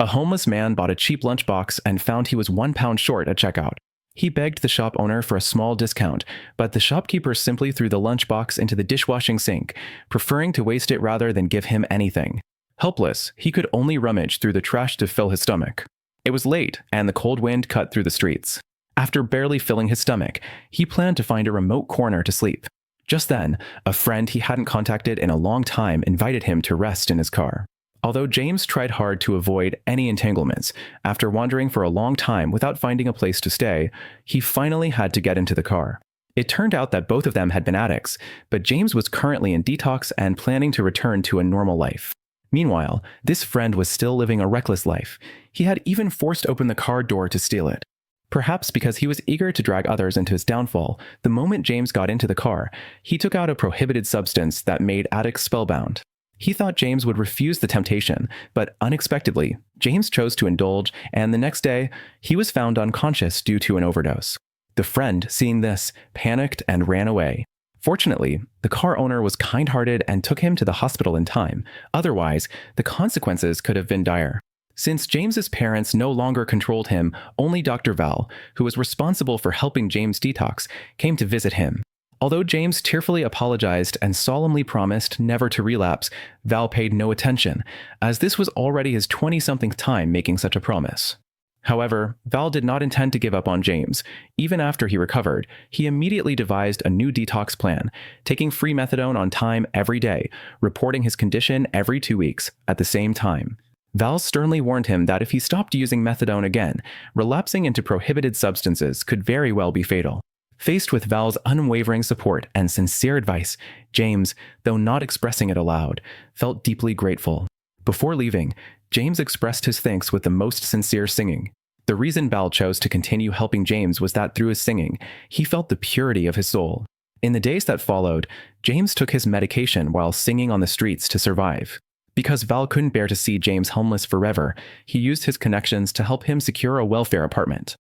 A homeless man bought a cheap lunchbox and found he was £1 short at checkout. He begged the shop owner for a small discount, but the shopkeeper simply threw the lunchbox into the dishwashing sink, preferring to waste it rather than give him anything. Helpless, he could only rummage through the trash to fill his stomach. It was late, and the cold wind cut through the streets. After barely filling his stomach, he planned to find a remote corner to sleep. Just then, a friend he hadn't contacted in a long time invited him to rest in his car. Although James tried hard to avoid any entanglements, after wandering for a long time without finding a place to stay, he finally had to get into the car. It turned out that both of them had been addicts, but James was currently in detox and planning to return to a normal life. Meanwhile, this friend was still living a reckless life. He had even forced open the car door to steal it. Perhaps because he was eager to drag others into his downfall, the moment James got into the car, he took out a prohibited substance that made addicts spellbound. He thought James would refuse the temptation, but unexpectedly, James chose to indulge, and the next day, he was found unconscious due to an overdose. The friend, seeing this, panicked and ran away. Fortunately, the car owner was kind-hearted and took him to the hospital in time. Otherwise, the consequences could have been dire. Since James's parents no longer controlled him, only Dr. Val, who was responsible for helping James detox, came to visit him. Although James tearfully apologized and solemnly promised never to relapse, Val paid no attention, as this was already his 20-something time making such a promise. However, Val did not intend to give up on James. Even after he recovered, he immediately devised a new detox plan, taking free methadone on time every day, reporting his condition every 2 weeks at the same time. Val sternly warned him that if he stopped using methadone again, relapsing into prohibited substances could very well be fatal. Faced with Val's unwavering support and sincere advice, James, though not expressing it aloud, felt deeply grateful. Before leaving, James expressed his thanks with the most sincere singing. The reason Val chose to continue helping James was that through his singing, he felt the purity of his soul. In the days that followed, James took his medication while singing on the streets to survive. Because Val couldn't bear to see James homeless forever, he used his connections to help him secure a welfare apartment.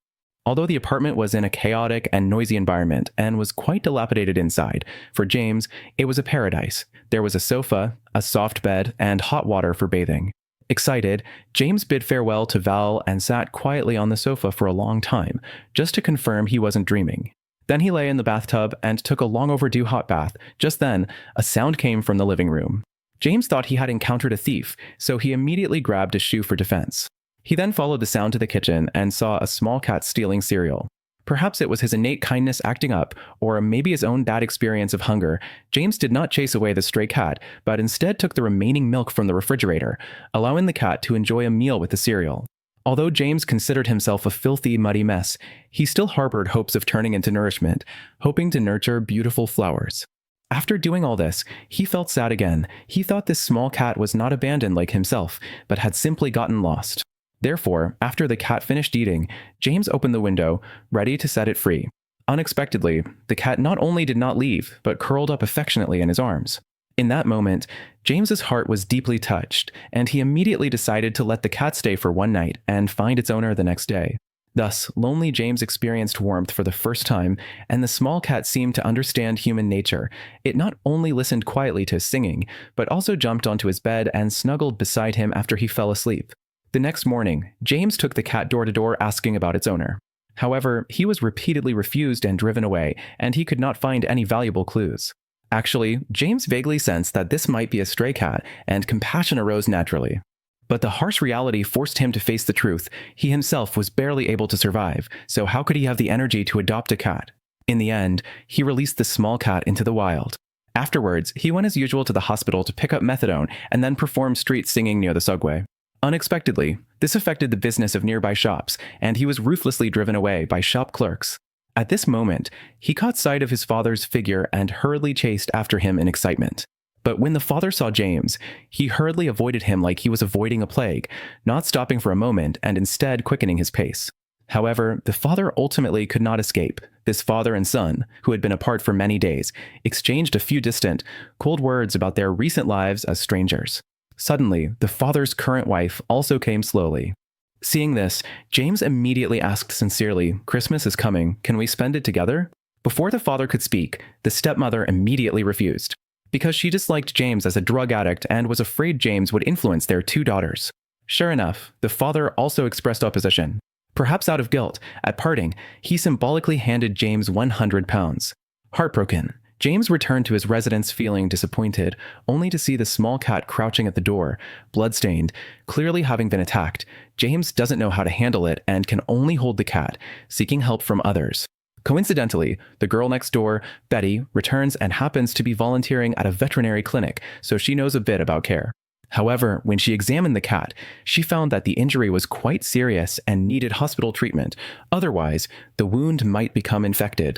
Although the apartment was in a chaotic and noisy environment and was quite dilapidated inside, for James, it was a paradise. There was a sofa, a soft bed, and hot water for bathing. Excited, James bid farewell to Val and sat quietly on the sofa for a long time, just to confirm he wasn't dreaming. Then he lay in the bathtub and took a long overdue hot bath. Just then, a sound came from the living room. James thought he had encountered a thief, so he immediately grabbed a shoe for defense. He then followed the sound to the kitchen and saw a small cat stealing cereal. Perhaps it was his innate kindness acting up, or maybe his own bad experience of hunger. James did not chase away the stray cat, but instead took the remaining milk from the refrigerator, allowing the cat to enjoy a meal with the cereal. Although James considered himself a filthy, muddy mess, he still harbored hopes of turning into nourishment, hoping to nurture beautiful flowers. After doing all this, he felt sad again. He thought this small cat was not abandoned like himself, but had simply gotten lost. Therefore, after the cat finished eating, James opened the window, ready to set it free. Unexpectedly, the cat not only did not leave, but curled up affectionately in his arms. In that moment, James's heart was deeply touched, and he immediately decided to let the cat stay for one night and find its owner the next day. Thus, lonely James experienced warmth for the first time, and the small cat seemed to understand human nature. It not only listened quietly to his singing, but also jumped onto his bed and snuggled beside him after he fell asleep. The next morning, James took the cat door to door asking about its owner. However, he was repeatedly refused and driven away, and he could not find any valuable clues. Actually, James vaguely sensed that this might be a stray cat, and compassion arose naturally. But the harsh reality forced him to face the truth. He himself was barely able to survive, so how could he have the energy to adopt a cat? In the end, he released the small cat into the wild. Afterwards, he went as usual to the hospital to pick up methadone and then perform street singing near the subway. Unexpectedly, this affected the business of nearby shops, and he was ruthlessly driven away by shop clerks. At this moment, he caught sight of his father's figure and hurriedly chased after him in excitement. But when the father saw James, he hurriedly avoided him like he was avoiding a plague, not stopping for a moment and instead quickening his pace. However, the father ultimately could not escape. This father and son, who had been apart for many days, exchanged a few distant, cold words about their recent lives as strangers. Suddenly, the father's current wife also came slowly. Seeing this, James immediately asked sincerely, "Christmas is coming, can we spend it together?" Before the father could speak, the stepmother immediately refused, because she disliked James as a drug addict and was afraid James would influence their two daughters. Sure enough, the father also expressed opposition. Perhaps out of guilt, at parting, he symbolically handed James 100 pounds. Heartbroken, James returned to his residence feeling disappointed, only to see the small cat crouching at the door, bloodstained, clearly having been attacked. James doesn't know how to handle it and can only hold the cat, seeking help from others. Coincidentally, the girl next door, Betty, returns and happens to be volunteering at a veterinary clinic, so she knows a bit about care. However, when she examined the cat, she found that the injury was quite serious and needed hospital treatment. Otherwise, the wound might become infected.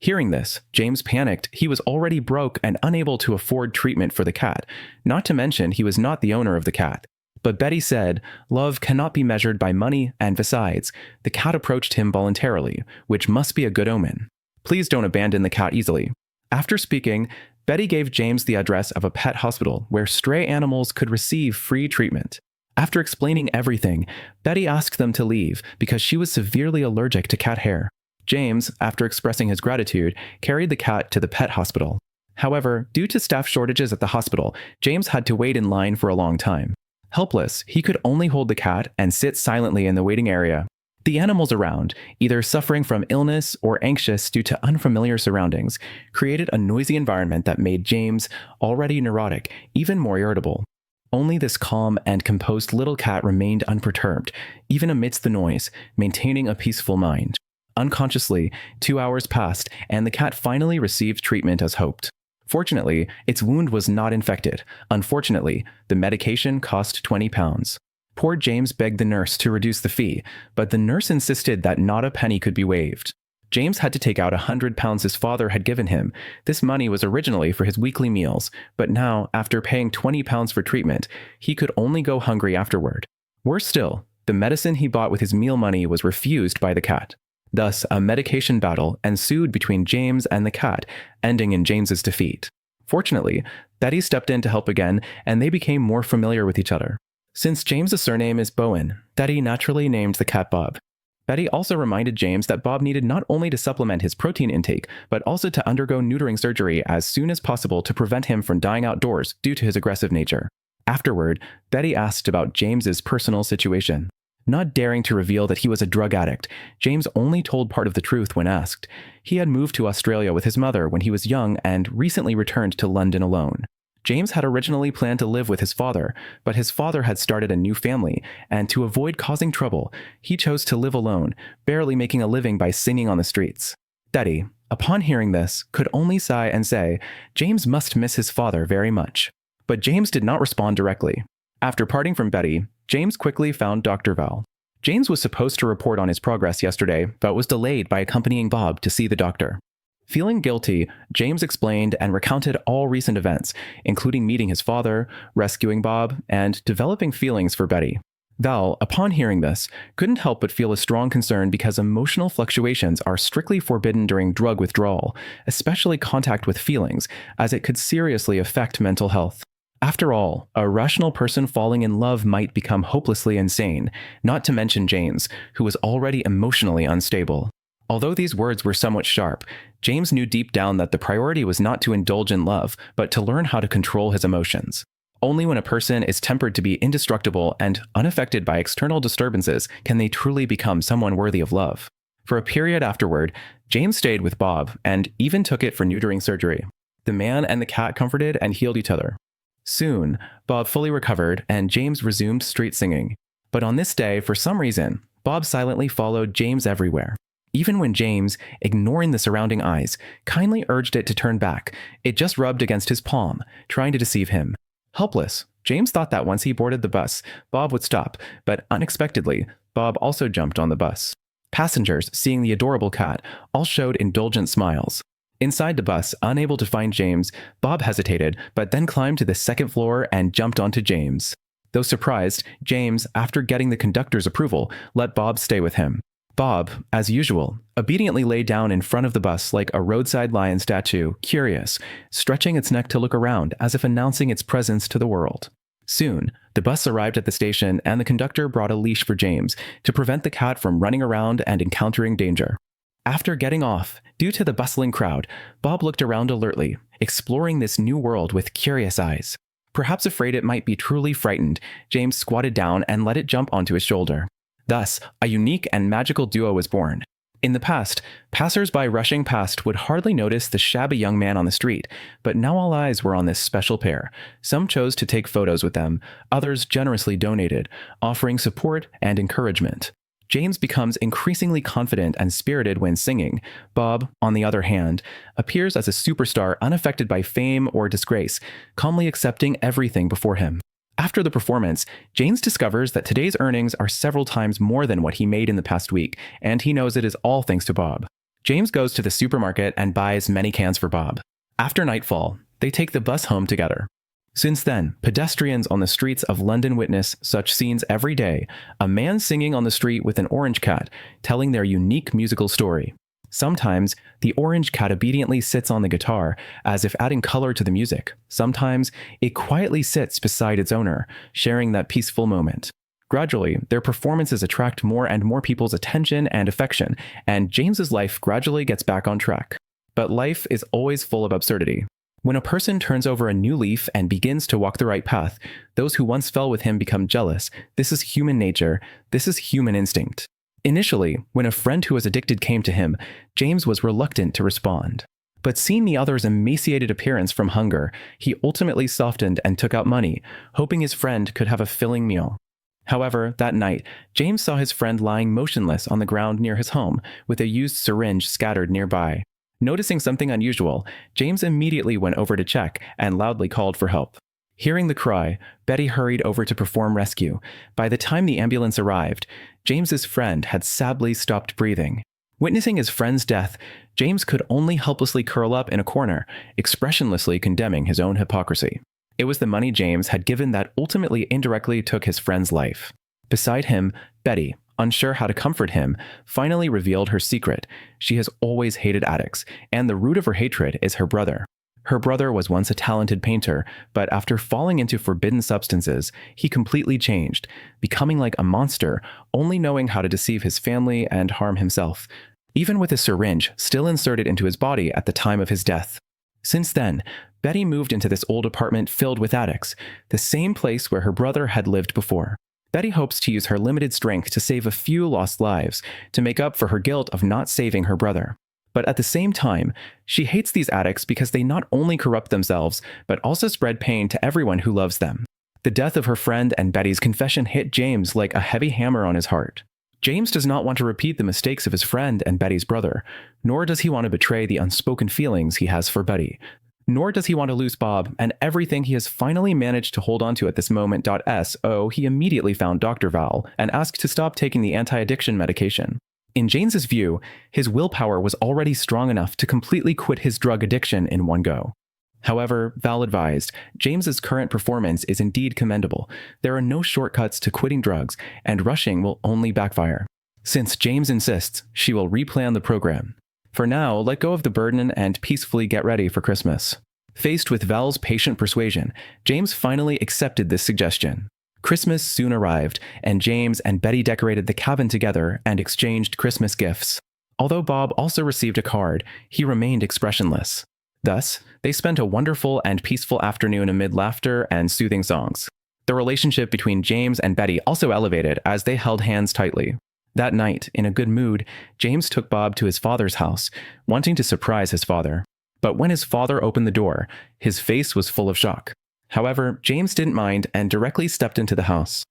Hearing this, James panicked. He was already broke and unable to afford treatment for the cat, not to mention he was not the owner of the cat. But Betty said, love cannot be measured by money, and besides, the cat approached him voluntarily, which must be a good omen. Please don't abandon the cat easily. After speaking, Betty gave James the address of a pet hospital where stray animals could receive free treatment. After explaining everything, Betty asked them to leave because she was severely allergic to cat hair. James, after expressing his gratitude, carried the cat to the pet hospital. However, due to staff shortages at the hospital, James had to wait in line for a long time. Helpless, he could only hold the cat and sit silently in the waiting area. The animals around, either suffering from illness or anxious due to unfamiliar surroundings, created a noisy environment that made James, already neurotic, even more irritable. Only this calm and composed little cat remained unperturbed, even amidst the noise, maintaining a peaceful mind. Unconsciously, 2 hours passed, and the cat finally received treatment as hoped. Fortunately, its wound was not infected. Unfortunately, the medication cost 20 pounds. Poor James begged the nurse to reduce the fee, but the nurse insisted that not a penny could be waived. James had to take out 100 pounds his father had given him. This money was originally for his weekly meals, but now, after paying 20 pounds for treatment, he could only go hungry afterward. Worse still, the medicine he bought with his meal money was refused by the cat. Thus, a medication battle ensued between James and the cat, ending in James's defeat. Fortunately, Betty stepped in to help again, and they became more familiar with each other. Since James's surname is Bowen, Betty naturally named the cat Bob. Betty also reminded James that Bob needed not only to supplement his protein intake, but also to undergo neutering surgery as soon as possible to prevent him from dying outdoors due to his aggressive nature. Afterward, Betty asked about James's personal situation. Not daring to reveal that he was a drug addict, James only told part of the truth when asked. He had moved to Australia with his mother when he was young and recently returned to London alone. James had originally planned to live with his father, but his father had started a new family, and to avoid causing trouble, he chose to live alone, barely making a living by singing on the streets. Betty, upon hearing this, could only sigh and say, James must miss his father very much. But James did not respond directly. After parting from Betty, James quickly found Dr. Val. James was supposed to report on his progress yesterday, but was delayed by accompanying Bob to see the doctor. Feeling guilty, James explained and recounted all recent events, including meeting his father, rescuing Bob, and developing feelings for Betty. Val, upon hearing this, couldn't help but feel a strong concern because emotional fluctuations are strictly forbidden during drug withdrawal, especially contact with feelings, as it could seriously affect mental health. After all, a rational person falling in love might become hopelessly insane, not to mention James, who was already emotionally unstable. Although these words were somewhat sharp, James knew deep down that the priority was not to indulge in love, but to learn how to control his emotions. Only when a person is tempered to be indestructible and unaffected by external disturbances can they truly become someone worthy of love. For a period afterward, James stayed with Bob and even took it for neutering surgery. The man and the cat comforted and healed each other. Soon, Bob fully recovered and James resumed street singing. But on this day, for some reason, Bob silently followed James everywhere. Even when James, ignoring the surrounding eyes, kindly urged it to turn back, it just rubbed against his palm, trying to deceive him. Helpless, James thought that once he boarded the bus, Bob would stop, but unexpectedly, Bob also jumped on the bus. Passengers, seeing the adorable cat, all showed indulgent smiles. Inside the bus, unable to find James, Bob hesitated, but then climbed to the second floor and jumped onto James. Though surprised, James, after getting the conductor's approval, let Bob stay with him. Bob, as usual, obediently lay down in front of the bus like a roadside lion statue, curious, stretching its neck to look around as if announcing its presence to the world. Soon, the bus arrived at the station and the conductor brought a leash for James to prevent the cat from running around and encountering danger. After getting off, due to the bustling crowd, Bob looked around alertly, exploring this new world with curious eyes. Perhaps afraid it might be truly frightened, James squatted down and let it jump onto his shoulder. Thus, a unique and magical duo was born. In the past, passers-by rushing past would hardly notice the shabby young man on the street, but now all eyes were on this special pair. Some chose to take photos with them, others generously donated, offering support and encouragement. James becomes increasingly confident and spirited when singing. Bob, on the other hand, appears as a superstar unaffected by fame or disgrace, calmly accepting everything before him. After the performance, James discovers that today's earnings are several times more than what he made in the past week, and he knows it is all thanks to Bob. James goes to the supermarket and buys many cans for Bob. After nightfall, they take the bus home together. Since then, pedestrians on the streets of London witness such scenes every day, a man singing on the street with an orange cat, telling their unique musical story. Sometimes, the orange cat obediently sits on the guitar, as if adding color to the music. Sometimes, it quietly sits beside its owner, sharing that peaceful moment. Gradually, their performances attract more and more people's attention and affection, and James's life gradually gets back on track. But life is always full of absurdity. When a person turns over a new leaf and begins to walk the right path, those who once fell with him become jealous. This is human nature. This is human instinct. Initially, when a friend who was addicted came to him, James was reluctant to respond. But seeing the other's emaciated appearance from hunger, he ultimately softened and took out money, hoping his friend could have a filling meal. However, that night, James saw his friend lying motionless on the ground near his home, with a used syringe scattered nearby. Noticing something unusual, James immediately went over to check and loudly called for help. Hearing the cry, Betty hurried over to perform rescue. By the time the ambulance arrived, James's friend had sadly stopped breathing. Witnessing his friend's death, James could only helplessly curl up in a corner, expressionlessly condemning his own hypocrisy. It was the money James had given that ultimately indirectly took his friend's life. Beside him, Betty, unsure how to comfort him, finally revealed her secret. She has always hated addicts, and the root of her hatred is her brother. Her brother was once a talented painter, but after falling into forbidden substances, he completely changed, becoming like a monster, only knowing how to deceive his family and harm himself, even with a syringe still inserted into his body at the time of his death. Since then, Betty moved into this old apartment filled with addicts, the same place where her brother had lived before. Betty hopes to use her limited strength to save a few lost lives, to make up for her guilt of not saving her brother. But at the same time, she hates these addicts because they not only corrupt themselves, but also spread pain to everyone who loves them. The death of her friend and Betty's confession hit James like a heavy hammer on his heart. James does not want to repeat the mistakes of his friend and Betty's brother, nor does he want to betray the unspoken feelings he has for Betty. Nor does he want to lose Bob and everything he has finally managed to hold onto at this moment. So he immediately found Dr. Val and asked to stop taking the anti-addiction medication. In James's view, his willpower was already strong enough to completely quit his drug addiction in one go. However, Val advised, James's current performance is indeed commendable. There are no shortcuts to quitting drugs, and rushing will only backfire. Since James insists, she will replan the program. For now, let go of the burden and peacefully get ready for Christmas. Faced with Val's patient persuasion, James finally accepted this suggestion. Christmas soon arrived, and James and Betty decorated the cabin together and exchanged Christmas gifts. Although Bob also received a card, he remained expressionless. Thus, they spent a wonderful and peaceful afternoon amid laughter and soothing songs. The relationship between James and Betty also elevated as they held hands tightly. That night, in a good mood, James took Bob to his father's house, wanting to surprise his father. But when his father opened the door, his face was full of shock. However, James didn't mind and directly stepped into the house.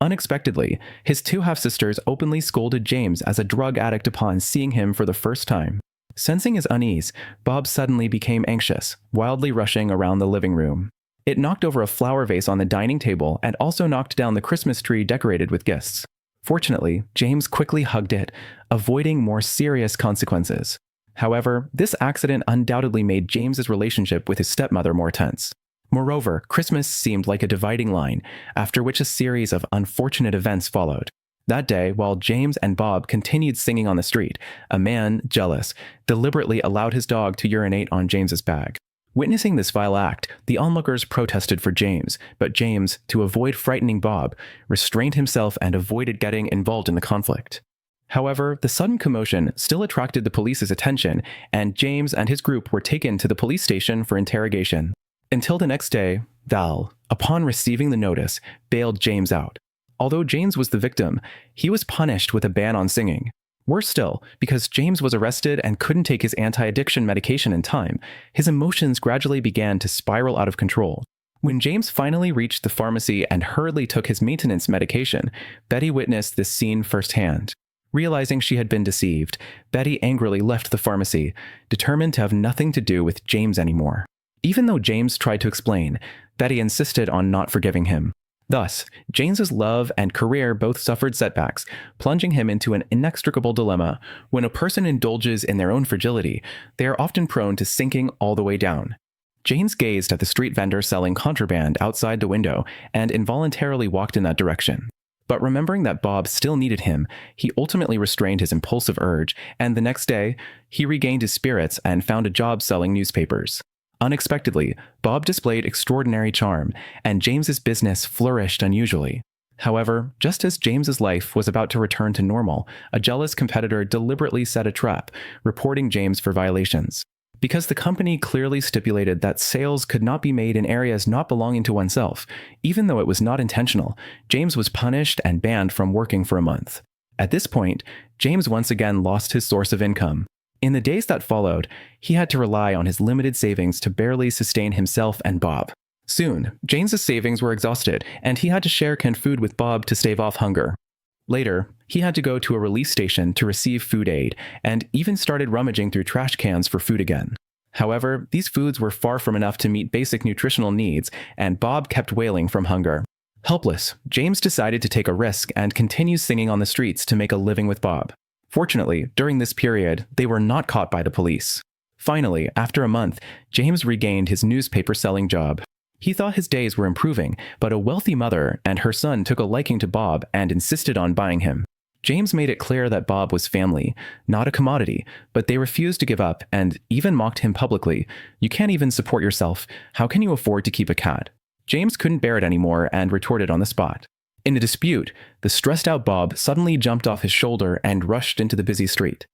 Unexpectedly, his two half-sisters openly scolded James as a drug addict upon seeing him for the first time. Sensing his unease, Bob suddenly became anxious, wildly rushing around the living room. It knocked over a flower vase on the dining table and also knocked down the Christmas tree decorated with gifts. Fortunately, James quickly hugged it, avoiding more serious consequences. However, this accident undoubtedly made James's relationship with his stepmother more tense. Moreover, Christmas seemed like a dividing line, after which a series of unfortunate events followed. That day, while James and Bob continued singing on the street, a man, jealous, deliberately allowed his dog to urinate on James's bag. Witnessing this vile act, the onlookers protested for James, but James, to avoid frightening Bob, restrained himself and avoided getting involved in the conflict. However, the sudden commotion still attracted the police's attention, and James and his group were taken to the police station for interrogation. Until the next day, Val, upon receiving the notice, bailed James out. Although James was the victim, he was punished with a ban on singing. Worse still, because James was arrested and couldn't take his anti-addiction medication in time, his emotions gradually began to spiral out of control. When James finally reached the pharmacy and hurriedly took his maintenance medication, Betty witnessed this scene firsthand. Realizing she had been deceived, Betty angrily left the pharmacy, determined to have nothing to do with James anymore. Even though James tried to explain, Betty insisted on not forgiving him. Thus, James's love and career both suffered setbacks, plunging him into an inextricable dilemma. When a person indulges in their own fragility, they are often prone to sinking all the way down. James gazed at the street vendor selling contraband outside the window and involuntarily walked in that direction. But remembering that Bob still needed him, he ultimately restrained his impulsive urge, and the next day, he regained his spirits and found a job selling newspapers. Unexpectedly, Bob displayed extraordinary charm, and James's business flourished unusually. However, just as James's life was about to return to normal, a jealous competitor deliberately set a trap, reporting James for violations. Because the company clearly stipulated that sales could not be made in areas not belonging to oneself, even though it was not intentional, James was punished and banned from working for a month. At this point, James once again lost his source of income. In the days that followed, he had to rely on his limited savings to barely sustain himself and Bob. Soon, James's savings were exhausted, and he had to share canned food with Bob to stave off hunger. Later, he had to go to a relief station to receive food aid, and even started rummaging through trash cans for food again. However, these foods were far from enough to meet basic nutritional needs, and Bob kept wailing from hunger. Helpless, James decided to take a risk and continue singing on the streets to make a living with Bob. Fortunately, during this period, they were not caught by the police. Finally, after a month, James regained his newspaper-selling job. He thought his days were improving, but a wealthy mother and her son took a liking to Bob and insisted on buying him. James made it clear that Bob was family, not a commodity, but they refused to give up and even mocked him publicly. "You can't even support yourself. How can you afford to keep a cat?" James couldn't bear it anymore and retorted on the spot. In a dispute, the stressed-out Bob suddenly jumped off his shoulder and rushed into the busy street.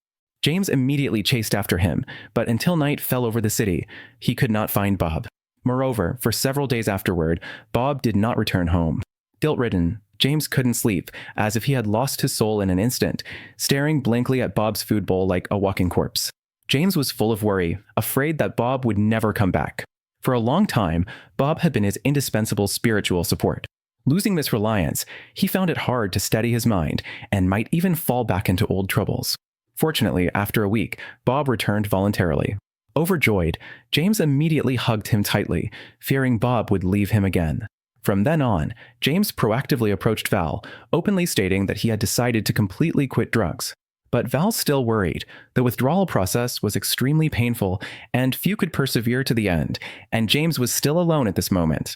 James immediately chased after him, but until night fell over the city, he could not find Bob. Moreover, for several days afterward, Bob did not return home. Guilt-ridden, James couldn't sleep, as if he had lost his soul in an instant, staring blankly at Bob's food bowl like a walking corpse. James was full of worry, afraid that Bob would never come back. For a long time, Bob had been his indispensable spiritual support. Losing this reliance, he found it hard to steady his mind and might even fall back into old troubles. Fortunately, after a week, Bob returned voluntarily. Overjoyed, James immediately hugged him tightly, fearing Bob would leave him again. From then on, James proactively approached Val, openly stating that he had decided to completely quit drugs. But Val still worried. The withdrawal process was extremely painful, and few could persevere to the end, and James was still alone at this moment.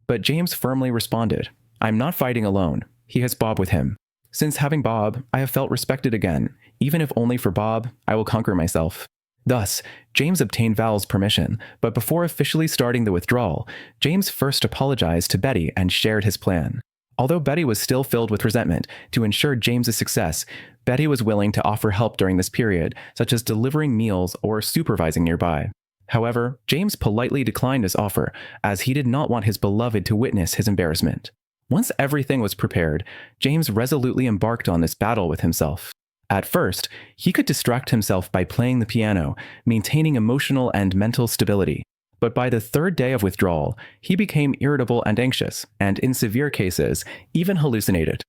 But James firmly responded, "I'm not fighting alone. He has Bob with him. Since having Bob, I have felt respected again. Even if only for Bob, I will conquer myself." Thus, James obtained Val's permission, but before officially starting the withdrawal, James first apologized to Betty and shared his plan. Although Betty was still filled with resentment, to ensure James's success, Betty was willing to offer help during this period, such as delivering meals or supervising nearby. However, James politely declined his offer, as he did not want his beloved to witness his embarrassment. Once everything was prepared, James resolutely embarked on this battle with himself. At first, he could distract himself by playing the piano, maintaining emotional and mental stability. But by the third day of withdrawal, he became irritable and anxious, and in severe cases, even hallucinated.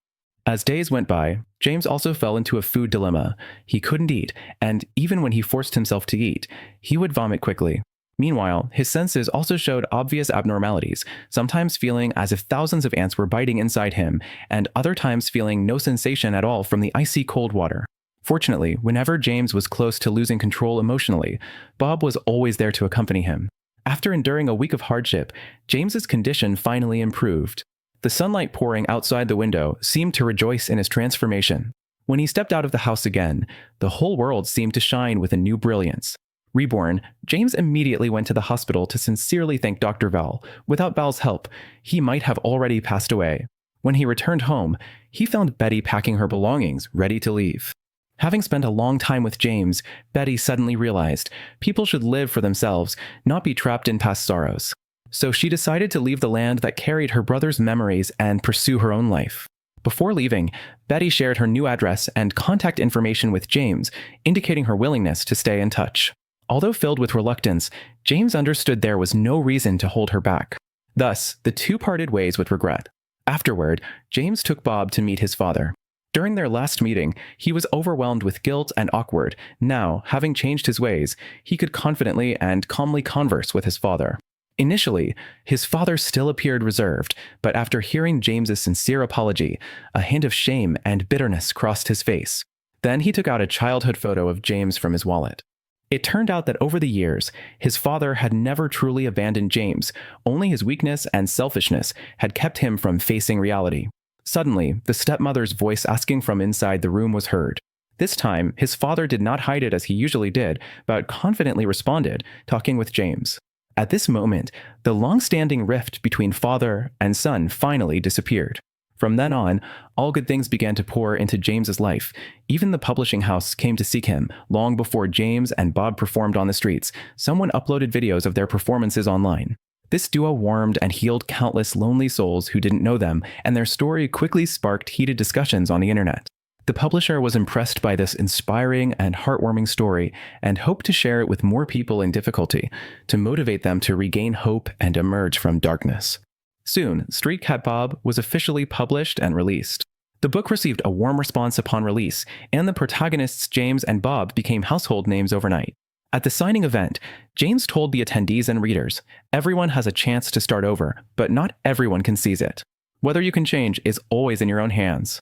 As days went by, James also fell into a food dilemma. He couldn't eat, and even when he forced himself to eat, he would vomit quickly. Meanwhile, his senses also showed obvious abnormalities, sometimes feeling as if thousands of ants were biting inside him, and other times feeling no sensation at all from the icy cold water. Fortunately, whenever James was close to losing control emotionally, Bob was always there to accompany him. After enduring a week of hardship, James's condition finally improved. The sunlight pouring outside the window seemed to rejoice in his transformation. When he stepped out of the house again, the whole world seemed to shine with a new brilliance. Reborn, James immediately went to the hospital to sincerely thank Dr. Val. Without Val's help, he might have already passed away. When he returned home, he found Betty packing her belongings, ready to leave. Having spent a long time with James, Betty suddenly realized people should live for themselves, not be trapped in past sorrows. So she decided to leave the land that carried her brother's memories and pursue her own life. Before leaving, Betty shared her new address and contact information with James, indicating her willingness to stay in touch. Although filled with reluctance, James understood there was no reason to hold her back. Thus, the two parted ways with regret. Afterward, James took Bob to meet his father. During their last meeting, he was overwhelmed with guilt and awkward. Now, having changed his ways, he could confidently and calmly converse with his father. Initially, his father still appeared reserved, but after hearing James's sincere apology, a hint of shame and bitterness crossed his face. Then he took out a childhood photo of James from his wallet. It turned out that over the years, his father had never truly abandoned James, only his weakness and selfishness had kept him from facing reality. Suddenly, the stepmother's voice asking from inside the room was heard. This time, his father did not hide it as he usually did, but confidently responded, talking with James. At this moment, the long-standing rift between father and son finally disappeared. From then on, all good things began to pour into James's life. Even the publishing house came to seek him. Long before James and Bob performed on the streets, someone uploaded videos of their performances online. This duo warmed and healed countless lonely souls who didn't know them, and their story quickly sparked heated discussions on the internet. The publisher was impressed by this inspiring and heartwarming story and hoped to share it with more people in difficulty to motivate them to regain hope and emerge from darkness. Soon, Street Cat Bob was officially published and released. The book received a warm response upon release, and the protagonists James and Bob became household names overnight. At the signing event, James told the attendees and readers, "Everyone has a chance to start over, but not everyone can seize it. Whether you can change is always in your own hands."